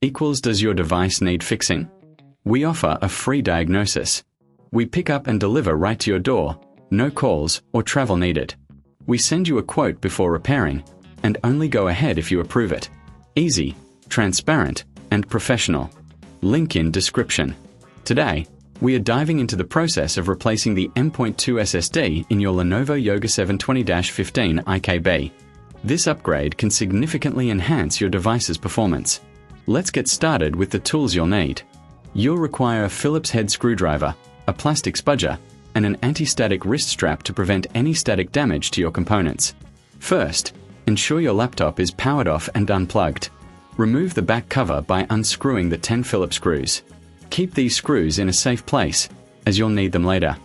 equals does your device need fixing? We offer a free diagnosis. We pick up and deliver right to your door, no calls or travel needed. We send you a quote before repairing, and only go ahead if you approve it. Easy, transparent, and professional. Link in description. Today, we are diving into the process of replacing the M.2 SSD in your Lenovo Yoga 720-15 IKB. This upgrade can significantly enhance your device's performance. Let's get started with the tools you'll need. You'll require a Phillips head screwdriver, a plastic spudger, and an anti-static wrist strap to prevent any static damage to your components. First, ensure your laptop is powered off and unplugged. Remove the back cover by unscrewing the 10 Phillips screws. Keep these screws in a safe place, as you'll need them later.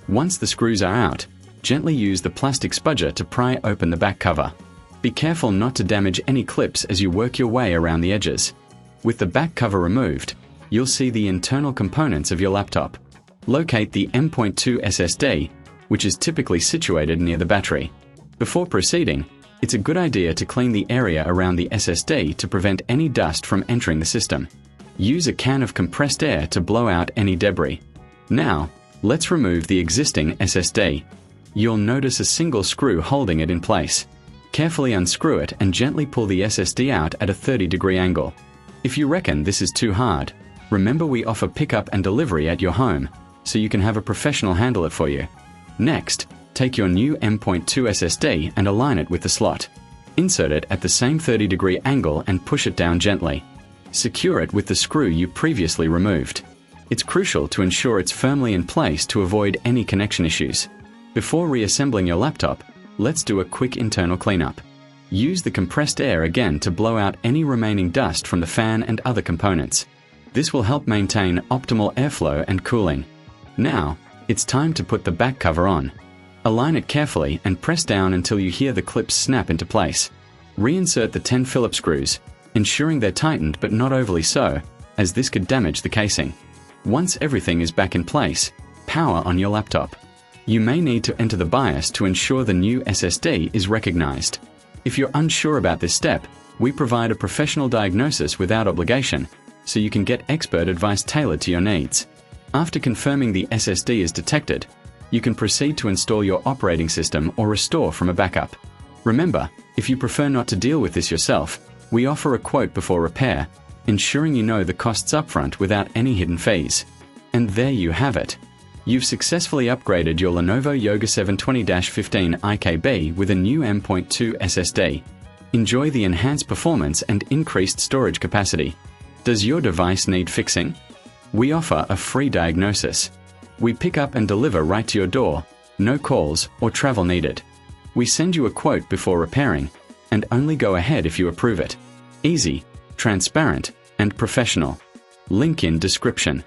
Once the screws are out, gently use the plastic spudger to pry open the back cover. Be careful not to damage any clips as you work your way around the edges. With the back cover removed, you'll see the internal components of your laptop. Locate the M.2 SSD, which is typically situated near the battery. Before proceeding, it's a good idea to clean the area around the SSD to prevent any dust from entering the system. Use a can of compressed air to blow out any debris. Now, let's remove the existing SSD. You'll notice a single screw holding it in place. Carefully unscrew it and gently pull the SSD out at a 30-degree angle. If you reckon this is too hard, remember we offer pickup and delivery at your home, so you can have a professional handle it for you. Next, take your new M.2 SSD and align it with the slot. Insert it at the same 30-degree angle and push it down gently. Secure it with the screw you previously removed. It's crucial to ensure it's firmly in place to avoid any connection issues. Before reassembling your laptop, let's do a quick internal cleanup. Use the compressed air again to blow out any remaining dust from the fan and other components. This will help maintain optimal airflow and cooling. Now, it's time to put the back cover on. Align it carefully and press down until you hear the clips snap into place. Reinsert the 10 Phillips screws, ensuring they're tightened but not overly so, as this could damage the casing. Once everything is back in place, power on your laptop. You may need to enter the BIOS to ensure the new SSD is recognized. If you're unsure about this step, we provide a professional diagnosis without obligation, so you can get expert advice tailored to your needs. After confirming the SSD is detected, you can proceed to install your operating system or restore from a backup. Remember, if you prefer not to deal with this yourself, we offer a quote before repair, ensuring you know the costs upfront without any hidden fees. And there you have it. You've successfully upgraded your Lenovo Yoga 720-15 IKB with a new M.2 SSD. Enjoy the enhanced performance and increased storage capacity. Does your device need fixing? We offer a free diagnosis. We pick up and deliver right to your door, no calls or travel needed. We send you a quote before repairing, and only go ahead if you approve it. Easy, transparent, and professional. Link in description.